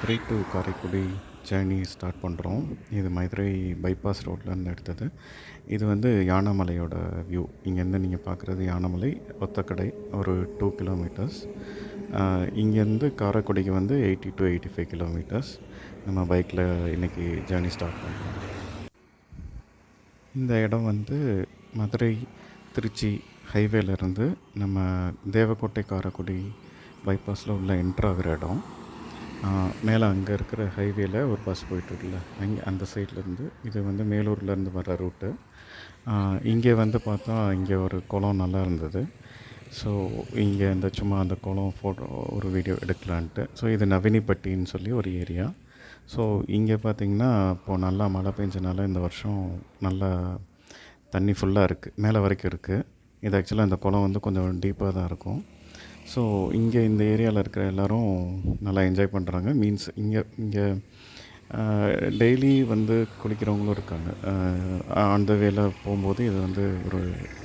Madurai to Karaikudi journey start பண்ணுறோம். இது Madurai bypass ரோட்லேருந்து எடுத்தது. இது வந்து யானமலையோட வியூ. இங்கேருந்து நீங்கள் பார்க்குறது யானமலை, ஒத்தக்கடை ஒரு 2 கிலோமீட்டர்ஸ். இங்கேருந்து காரைக்குடிக்கு வந்து 80 to 85 கிலோமீட்டர்ஸ். நம்ம பைக்கில் இன்றைக்கி ஜேர்னி ஸ்டார்ட் பண்ணுறோம். இந்த இடம் வந்து மதுரை திருச்சி ஹைவேலேருந்து நம்ம தேவக்கோட்டை காரைக்குடி பைபாஸில் உள்ள என்ட்ராகிற இடம். மேலே அங்கே இருக்கிற ஹைவேல ஒரு பஸ் போயிட்டுருக்குல்ல, அங்கே அந்த சைட்லேருந்து இது வந்து மேலூர்லேருந்து வர ரூட்டு. இங்கே வந்து பார்த்தா இங்கே ஒரு குளம் நல்லா இருந்தது. ஸோ இங்கே இந்த சும்மா அந்த குளம் ஃபோட்டோ ஒரு வீடியோ எடுக்கலான்ட்டு. ஸோ இது நவினிப்பட்டின்னு சொல்லி ஒரு ஏரியா. ஸோ இங்கே பார்த்திங்கன்னா இப்போது நல்லா மழை பெஞ்சனால இந்த வருஷம் நல்லா தண்ணி ஃபுல்லாக இருக்குது, மேலே வரைக்கும் இருக்குது. இது ஆக்சுவலாக இந்த குளம் வந்து கொஞ்சம் டீப்பாக தான் இருக்கும். ஸோ இங்கே இந்த ஏரியாவில் இருக்கிற எல்லோரும் நல்லா என்ஜாய் பண்ணுறாங்க. மீன்ஸ் இங்கே டெய்லி வந்து குளிக்கிறவங்களும் இருக்காங்க. அந்த வேலை போகும்போது இது வந்து ஒரு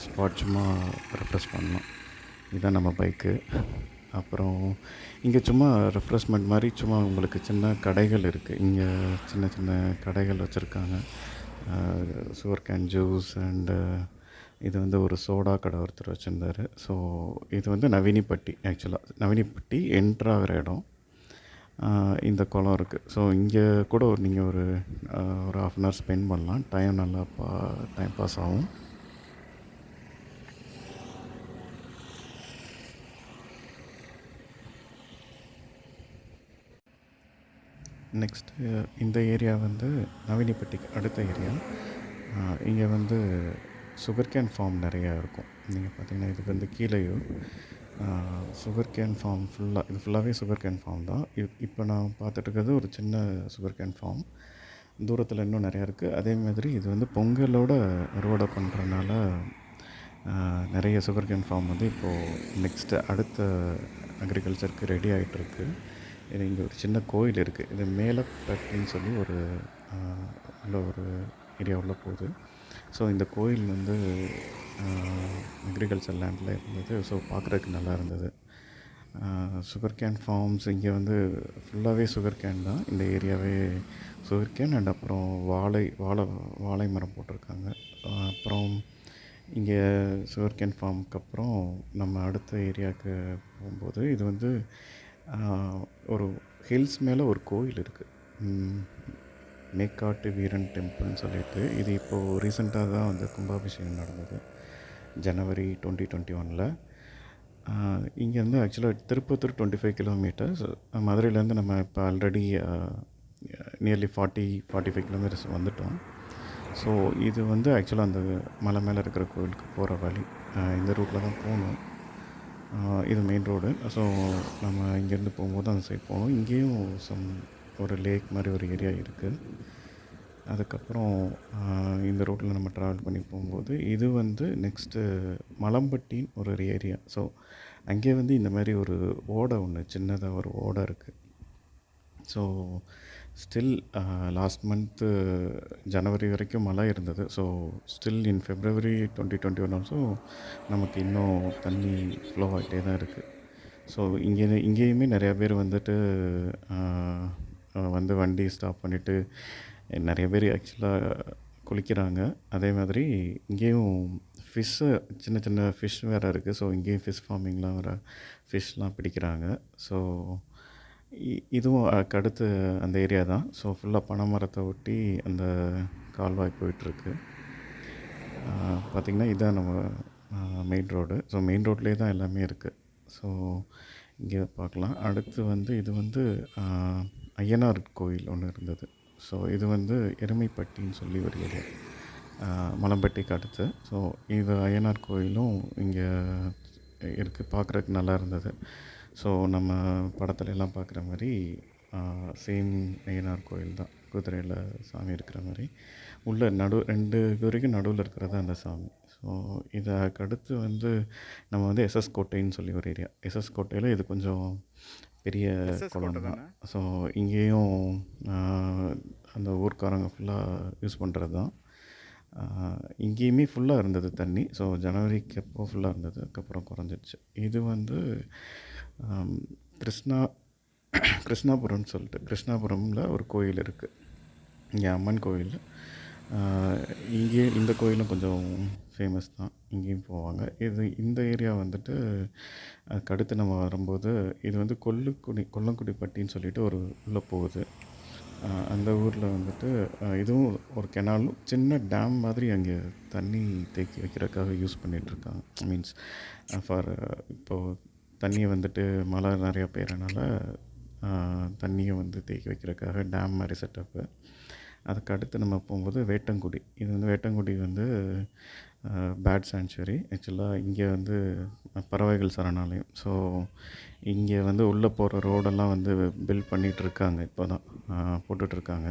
ஸ்பாட் சும்மா ரெஃப்ரெஷ் பண்ணலாம். இதுதான் நம்ம பைக்கு. அப்புறம் இங்கே சும்மா ரெஃப்ரெஷ்மெண்ட் மாதிரி சும்மா உங்களுக்கு சின்ன கடைகள் இருக்குது. இங்கே சின்ன சின்ன கடைகள் வச்சுருக்காங்க. சுகர் கேன் ஜூஸ் அண்டு இது வந்து ஒரு சோடா கடை ஒருத்தர் வச்சுருந்தார். ஸோ இது வந்து நவினிப்பட்டி. ஆக்சுவலாக நவினிப்பட்டி என்ட்ராகிற இடம். இந்த குளம் இருக்குது. ஸோ இங்கே கூட நீங்கள் ஒரு 1/2 ஸ்பெண்ட் பண்ணலாம். டைம் நல்லா டைம் பாஸ் ஆகும். நெக்ஸ்ட்டு இந்த ஏரியா வந்து நவினிப்பட்டிக்கு அடுத்த ஏரியா. இங்கே வந்து சுகர் கேன் ஃபார்ம் நிறையா இருக்கும். நீங்கள் பார்த்தீங்கன்னா இதுக்கு வந்து கீழேயும் சுகர் கேன் ஃபார்ம் ஃபுல்லாக, இது ஃபுல்லாகவே சுகர் கேன் ஃபார்ம் தான். இப்போ நான் பார்த்துட்டு இருக்கிறது ஒரு சின்ன சுகர் கேன் ஃபார்ம். தூரத்தில் இன்னும் நிறையா இருக்குது. அதே மாதிரி இது வந்து பொங்கலோட அறுவடை பண்ணுறதுனால நிறைய சுகர் கேன் ஃபார்ம் வந்து இப்போது நெக்ஸ்ட்டு அடுத்த அக்ரிகல்ச்சருக்கு ரெடி ஆகிட்டுருக்கு. இது இங்கே ஒரு சின்ன கோயில் இருக்குது. இது மேலப்பட்டின்னு சொல்லி ஒரு உள்ள ஒரு ஏரியா உள்ள போகுது. ஸோ இந்த கோயில் வந்து அக்ரிகல்ச்சர் லேண்டில் இருந்தது. ஸோ பார்க்குறதுக்கு நல்லா இருந்தது. சுகர் கேன் ஃபார்ம்ஸ் இங்கே வந்து ஃபுல்லாகவே சுகர் கேன் தான். இந்த ஏரியாவே சுகர் கேன் அண்ட் அப்புறம் வாழை மரம் போட்டிருக்காங்க. அப்புறம் இங்கே சுகர் கேன் ஃபார்முக்கு அப்புறம் நம்ம அடுத்த ஏரியாவுக்கு போகும்போது இது வந்து ஒரு ஹில்ஸ் மேலே ஒரு கோயில் இருக்குது. மேக்காட்டு வீரன் டெம்பிள்னு சொல்லிட்டு, இது இப்போது ரீசெண்டாக தான் வந்து கும்பாபிஷேகம் நடந்தது, ஜனவரி 2021. இங்கேருந்து ஆக்சுவலாக திருப்பத்தூர் 25 கிலோமீட்டர்ஸ். மதுரையிலேருந்து நம்ம இப்போ ஆல்ரெடி நியர்லி 45 கிலோமீட்டர்ஸ் வந்துட்டோம். ஸோ இது வந்து ஆக்சுவலாக அந்த மலை மேலே இருக்கிற கோயிலுக்கு போகிற வழி. இந்த ரூட்டில் தான் போகணும். இது மெயின் ரோடு. ஸோ நம்ம இங்கேருந்து போகும்போது அந்த சைட் போகணும். இங்கேயும் ஒரு லேக் மாதிரி ஒரு ஏரியா இருக்குது. அதுக்கப்புறம் இந்த ரோட்டில் நம்ம ட்ராவல் பண்ணி போகும்போது இது வந்து நெக்ஸ்ட்டு மலம்பட்டின்னு ஒரு ஏரியா. ஸோ அங்கே வந்து இந்த மாதிரி ஒரு ஓடை ஒன்று சின்னதாக ஒரு ஓடை இருக்குது. ஸோ ஸ்டில் லாஸ்ட் மந்த்து ஜனவரி வரைக்கும் மழை இருந்தது. So still in February 2021 also நமக்கு இன்னும் தண்ணி ஃப்ளோ ஆகிட்டே தான் இருக்குது. ஸோ இங்கேயுமே நிறையா பேர் வந்துட்டு வந்து வண்டி ஸ்டாப் பண்ணிவிட்டு நிறைய பேர் ஆக்சுவலாக குளிக்கிறாங்க. அதே மாதிரி இங்கேயும் சின்ன சின்ன ஃபிஷ் வேறு இருக்குது. ஸோ இங்கேயும் ஃபிஷ் ஃபார்மிங்லாம் வேறு ஃபிஷ்லாம் பிடிக்கிறாங்க. ஸோ இதுவும் அடுத்து அந்த ஏரியா தான். ஸோ ஃபுல்லாக பனை மரத்தை ஒட்டி அந்த கால்வாய் போயிட்டுருக்கு. பார்த்திங்கன்னா இதுதான் நம்ம மெயின் ரோடு. ஸோ மெயின் ரோட்லேயே தான் எல்லாமே இருக்குது. ஸோ இங்கே பார்க்கலாம். அடுத்து வந்து இது வந்து ஐயனார் கோயில் ஒன்று இருந்தது. ஸோ இது வந்து எருமைப்பட்டின்னு சொல்லி ஒரு ஏரியா, மலம்பட்டிக்கு அடுத்து. ஸோ இது ஐயனார் கோயிலும் இங்கே இருக்குது. பார்க்குறதுக்கு நல்லா இருந்தது. ஸோ நம்ம படத்துல எல்லாம் பார்க்குற மாதிரி சேம் ஐயனார் கோயில் தான். குதிரையில் சாமி இருக்கிற மாதிரி உள்ள 2 குதிரைக்கும் நடுவில் இருக்கிறது அந்த சாமி. ஸோ இதுக்கு அடுத்து வந்து நம்ம வந்து sskottai சொல்லி ஒரு ஏரியா. sskottai இது கொஞ்சம் பெரிய குளம் தான். ஸோ இங்கேயும் அந்த ஊர்க்காரங்க ஃபுல்லாக யூஸ் பண்ணுறது தான். இங்கேயுமே ஃபுல்லாக இருந்தது தண்ணி. ஸோ ஜனவரிக்கு அப்போ ஃபுல்லாக இருந்தது, அதுக்கப்புறம் குறைஞ்சிடுச்சு. இது வந்து கிருஷ்ணா கிருஷ்ணாபுரம்னு சொல்லிட்டு கிருஷ்ணாபுரமில் ஒரு கோயில் இருக்குது. இங்கே அம்மன் கோயில். இங்கே இந்த கோயிலும் கொஞ்சம் ஃபேமஸ் தான். இங்கேயும் போவாங்க. இந்த ஏரியா வந்துட்டு அதுக்கடுத்து நம்ம வரும்போது இது வந்து கொல்லங்குடிப்பட்டின்னு சொல்லிட்டு ஒரு உள்ளே போகுது. அந்த ஊரில் வந்துட்டு இதுவும் ஒரு கெனாலும் சின்ன டேம் மாதிரி அங்கே தண்ணி தேக்கி வைக்கிறதுக்காக யூஸ் பண்ணிகிட்ருக்காங்க. மீன்ஸ் ஃபார் இப்போது தண்ணியை வந்துட்டு மழை நிறையா பெய்யறனால தண்ணியை வந்து தேக்கி வைக்கிறதுக்காக டேம் மாதிரி செட்டப்பு. அதுக்கு அடுத்து நம்ம போகும்போது வேட்டங்குடி. இது வந்து வேட்டங்குடி வந்து பேர்ட் சாங்சுவரி. ஆக்சுவலாக இங்கே வந்து பறவைகள் சரணாலயம். ஸோ இங்கே வந்து உள்ளே போகிற ரோடெல்லாம் வந்து பில்ட் பண்ணிகிட்ருக்காங்க. இப்போ தான் போட்டுட்ருக்காங்க.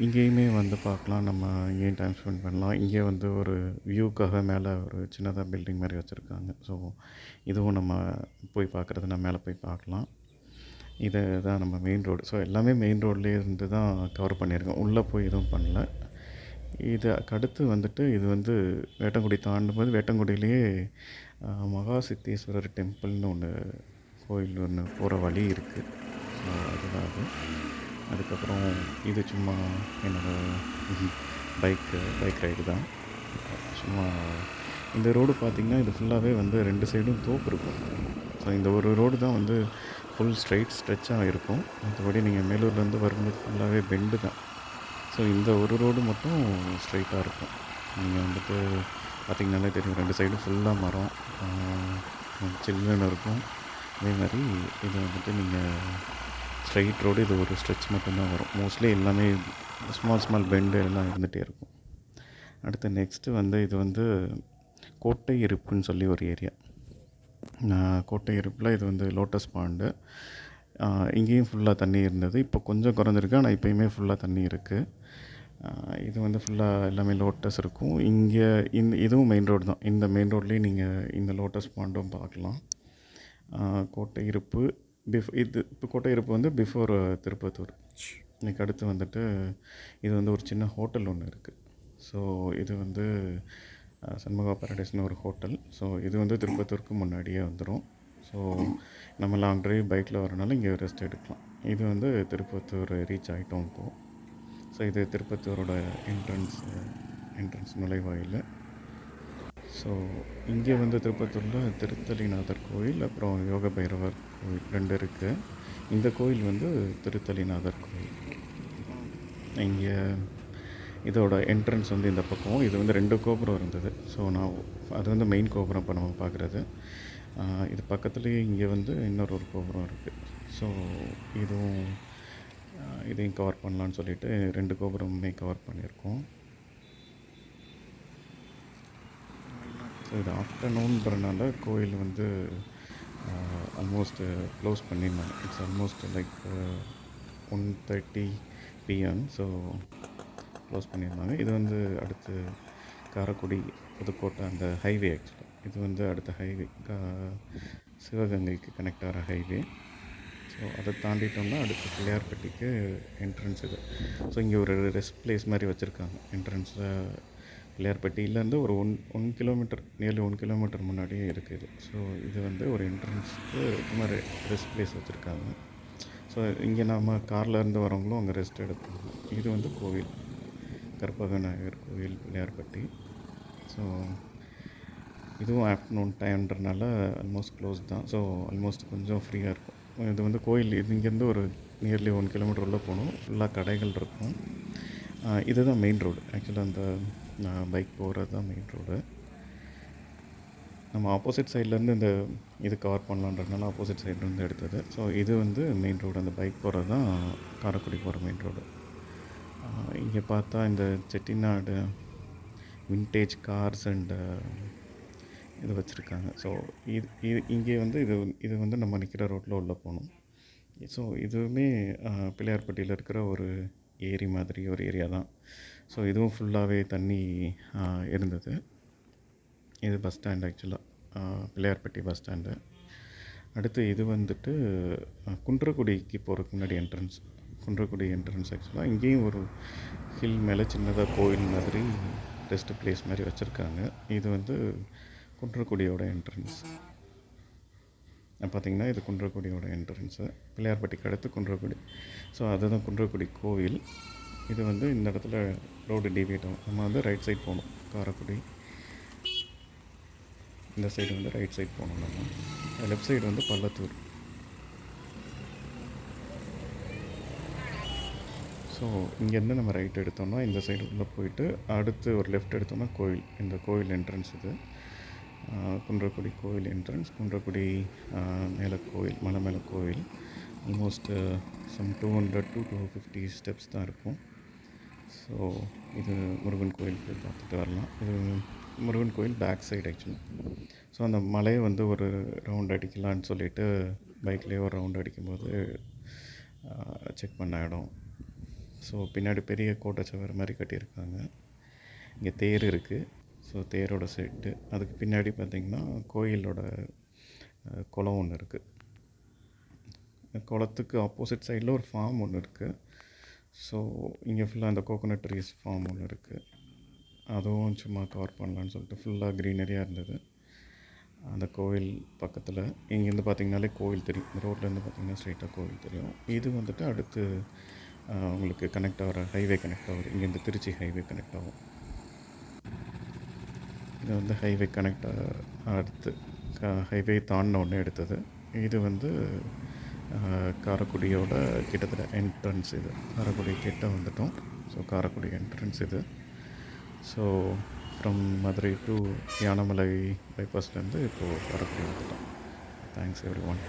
இங்கேயுமே வந்து பார்க்கலாம். நம்ம இங்கேயும் டைம் ஸ்பெண்ட் பண்ணலாம். இங்கே வந்து ஒரு வியூக்காக மேலே ஒரு சின்னதாக பில்டிங் மாதிரி வச்சுருக்காங்க. ஸோ இதுவும் நம்ம போய் பார்க்குறதுனா மேலே போய் பார்க்கலாம். இதை தான் நம்ம மெயின் ரோடு. ஸோ எல்லாமே மெயின் ரோட்லேயே இருந்து தான் கவர் பண்ணியிருக்கோம். உள்ளே போய் எதுவும் பண்ணல. இதுக்கு அடுத்து வந்துட்டு இது வந்து வேட்டங்குடி தாண்டும்போது வேட்டங்குடியிலேயே மகா சித்தேஸ்வரர் டெம்பிள்னு ஒன்று கோயில் ஒன்று போகிற வழி இருக்குது. ஸோ அதுதான் அது. அதுக்கப்புறம் இது சும்மா என்னோடய பைக் ரைடு தான். சும்மா இந்த ரோடு பார்த்திங்கன்னா இது ஃபுல்லாகவே வந்து 2 சைடும் தோப்பு இருக்கும். ஸோ இந்த ஒரு ரோடு தான் வந்து ஃபுல் ஸ்ட்ரைட் ஸ்ட்ரெச்சாக இருக்கும். மற்றபடி நீங்கள் மேலூர்லேருந்து வரும்போது ஃபுல்லாகவே பெண்டு தான். ஸோ இந்த ஒரு ரோடு மட்டும் ஸ்ட்ரைட்டாக இருக்கும். நீங்கள் வந்துட்டு பார்த்திங்கனாலே தெரியும், 2 சைடும் ஃபுல்லாக மரம், சில்லுன்னு இருக்கும். அதே மாதிரி இது வந்துட்டு நீங்கள் ஸ்ட்ரைட் ரோடு, இது ஒரு ஸ்ட்ரெச் மட்டும்தான் வரும். மோஸ்ட்லி எல்லாமே ஸ்மால் பெண்டு எல்லாம் இருந்துகிட்டே இருக்கும். அடுத்து நெக்ஸ்ட்டு வந்து இது வந்து கோட்டை இருப்புன்னு சொல்லி ஒரு ஏரியா. கோட்டை இருப்பில் இது வந்து லோட்டஸ் பாண்டு. இங்கேயும் ஃபுல்லாக தண்ணி இருந்தது. இப்போ கொஞ்சம் குறைஞ்சிருக்கு, ஆனால் இப்போயுமே ஃபுல்லாக தண்ணி இருக்குது. இது வந்து ஃபுல்லாக எல்லாமே லோட்டஸ் இருக்கும். இங்கே இதுவும் மெயின் ரோடு தான். இந்த மெயின் ரோட்லேயும் நீங்கள் இந்த லோட்டஸ் பாண்டும் பார்க்கலாம். கோட்டை இருப்பு இப்போ கோட்டை இருப்பு வந்து பிஃபோர் திருப்பத்தூர். இதுக்கு அடுத்து வந்துட்டு இது வந்து ஒரு சின்ன ஹோட்டல் ஒன்று இருக்குது. ஸோ இது வந்து சண்முகா பாரடைஸ்னு ஒரு ஹோட்டல். ஸோ இது வந்து திருப்பத்தூருக்கு முன்னாடியே வந்துடும். ஸோ நம்ம லாங் ட்ரைவ் பைக்கில் வரனால இங்கே ரெஸ்ட் எடுக்கலாம். இது வந்து திருப்பத்தூர் ரீச் ஆகிட்டோம் இப்போது. ஸோ இது திருப்பத்தூரோட என்ட்ரன்ஸ் நுழைவாயில். ஸோ இங்கே வந்து திருப்பத்தூரில் திருத்தலிநாதர் கோயில், அப்புறம் யோக பைரவர் கோயில் 2 இருக்குது. இந்த கோயில் வந்து திருத்தலிநாதர் கோயில். இங்கே இதோட என்ட்ரன்ஸ் வந்து இந்த பக்கம். இது வந்து 2 கோபுரம் இருந்தது. ஸோ அது வந்து மெயின் கோபுரம் இப்போ நம்ம பார்க்குறது. இது பக்கத்துலேயே இங்கே வந்து இன்னொரு கோபுரம் இருக்குது. ஸோ இதையும் கவர் பண்ணலான்னு சொல்லிட்டு 2 கோபுரமுமே கவர் பண்ணியிருக்கோம். ஸோ இது ஆஃப்டர்நூன்றனால கோயில் வந்து ஆல்மோஸ்ட் க்ளோஸ் பண்ணியிருந்தாங்க. It's almost like 1:30 PM. So close பண்ணியிருந்தாங்க. இது வந்து அடுத்து காரைக்குடி புதுக்கோட்டை அந்த ஹைவே. ஆக்சுவலாக இது வந்து அடுத்த ஹைவே, சிவகங்கைக்கு கனெக்ட் ஆகிற ஹைவே. ஸோ அதை தாண்டிட்டோம்னா அடுத்து பிள்ளையார்பட்டிக்கு என்ட்ரன்ஸ் இது. ஸோ இங்கே ஒரு ரெஸ்ட் பிளேஸ் மாதிரி வச்சுருக்காங்க என்ட்ரன்ஸில். பிள்ளையார்பட்டியிலேருந்து ஒரு 1 கிலோமீட்டர், நியர்லி 1 கிலோமீட்டர் முன்னாடியே இருக்குது. ஸோ இது வந்து ஒரு என்ட்ரன்ஸுக்கு இது மாதிரி ரெஸ்ட் பிளேஸ் வச்சுருக்காங்க. ஸோ இங்கே நம்ம கார்லேருந்து வரவங்களும் அங்கே ரெஸ்ட் எடுப்பாங்க. இது வந்து கோவில், கற்பக நாயகர் கோவில், பிள்ளையார்பட்டி. ஸோ இதுவும் ஆஃப்டர்நூன் டைம்ன்றனால ஆல்மோஸ்ட் க்ளோஸ் தான். ஸோ ஆல்மோஸ்ட் கொஞ்சம் ஃப்ரீயாக இருக்கும். இது வந்து கோயில் இங்கேருந்து ஒரு நியர்லி 1 கிலோமீட்டர் உள்ளே போகணும். ஃபுல்லாக கடைகள் இருக்கும். இதுதான் மெயின் ரோடு. ஆக்சுவலாக அந்த பைக் போகிறது தான் மெயின் ரோடு. நம்ம ஆப்போசிட் சைட்லேருந்து இந்த இது கவர் பண்ணலான்றதுனால ஆப்போசிட் சைட்லேருந்து எடுத்தது. ஸோ இது வந்து மெயின் ரோடு. அந்த பைக் போகிறது தான் காரைக்குடி போகிற மெயின் ரோடு. இங்கே பார்த்தா இந்த செட்டிநாடு வின்டேஜ் கார்ஸ் அண்டு இது வச்சுருக்காங்க. ஸோ இங்கே வந்து இது வந்து நம்ம நிற்கிற ரோட்டில் உள்ளே போகணும். ஸோ இதுவுமே பிள்ளையார்பட்டியில் இருக்கிற ஒரு ஏரி மாதிரி ஒரு ஏரியா தான். ஸோ இதுவும் ஃபுல்லாகவே தண்ணி இருந்தது. இது பஸ் ஸ்டாண்ட், ஆக்சுவலாக பிள்ளையார்பட்டி பஸ் ஸ்டாண்டு. அடுத்து இது வந்துட்டு குன்றக்குடிக்கு போகிறதுக்கு முன்னாடி என்ட்ரன்ஸ். குன்றக்குடி என்ட்ரன்ஸ் ஆக்சுவலாக இங்கேயும் ஒரு ஹில் மேலே சின்னதாக கோயில் மாதிரி ரெஸ்ட் பிளேஸ் மாதிரி வச்சுருக்காங்க. இது வந்து குன்றக்குடியோட என்ட்ரன்ஸ். பார்த்திங்கன்னா இது குன்றக்குடியோட என்ட்ரன்ஸு. பிள்ளையார்பட்டிக்கு அடுத்து குன்றக்குடி. ஸோ அதுதான் குன்றக்குடி கோவில். இது வந்து இந்த இடத்துல ரோடு டிவியேட் ஆகும். நம்ம வந்து ரைட் சைட் போகணும். காரைக்குடி இந்த சைடு வந்து ரைட் சைட் போகணும். நம்ம லெஃப்ட் சைடு வந்து பள்ளத்தூர். ஸோ இங்கேருந்து நம்ம ரைட் எடுத்தோம்னா இந்த சைடு உள்ளே போயிட்டு அடுத்து ஒரு லெஃப்ட் எடுத்தோம்னா கோவில். இந்த கோவில் என்ட்ரன்ஸ் இது. குன்றக்குடி கோவில் என்ட்ரன்ஸ். குன்றக்குடி மேலே கோவில், மலை மேலே கோவில். ஆல்மோஸ்ட் சம் 200 to 250 ஸ்டெப்ஸ் தான் இருக்கும். ஸோ இது முருகன் கோயில் போய் பார்த்துட்டு வரலாம். இது முருகன் கோயில் பேக் சைடு ஆக்சுவலி. ஸோ அந்த மலையை வந்து ஒரு ரவுண்ட் அடிக்கலான்னு சொல்லிவிட்டு பைக்லேயே ஒரு ரவுண்ட் அடிக்கும்போது செக் பண்ண இடம். ஸோ பின்னாடி பெரிய கோட்டச்சவர் மாதிரி கட்டியிருக்காங்க. இங்கே தேர் இருக்குது. ஸோ தேரோட செட்டு. அதுக்கு பின்னாடி பார்த்திங்கன்னா கோயிலோட குளம் ஒன்று இருக்குது. குளத்துக்கு ஆப்போசிட் சைடில் ஒரு ஃபார்ம் ஒன்று இருக்குது. ஸோ இங்கே ஃபுல்லாக அந்த கோகோனட் ட்ரீஸ் ஃபார்ம் ஒன்று இருக்குது. அதுவும் சும்மா கவர் பண்ணலான்னு சொல்லிட்டு ஃபுல்லாக க்ரீனரியாக இருந்தது. அந்த கோவில் பக்கத்தில் இங்கேருந்து பார்த்திங்கனாலே கோவில் தெரியும். இந்த ரோட்லேருந்து பார்த்திங்கன்னா ஸ்ட்ரைட்டாக கோவில் தெரியும். இது வந்துட்டு அடுத்து உங்களுக்கு கனெக்ட் ஆகிற ஹைவே கனெக்ட் ஆகுது. இங்கேருந்து திருச்சி ஹைவே கனெக்ட் ஆகும். இது வந்து ஹைவே கனெக்ட் அடுத்து ஹைவே தாண்டின ஒன்று எடுத்தது. இது வந்து காரைக்குடியோட கிட்டத்தட்ட என்ட்ரன்ஸ் இது. காரைக்குடி கிட்ட வந்துட்டோம். ஸோ காரைக்குடி என்ட்ரன்ஸ் இது. So from Madurai to Yanamalai பைபாஸ்லேருந்து இப்போது காரைக்குடி வந்துட்டோம். Thanks every one.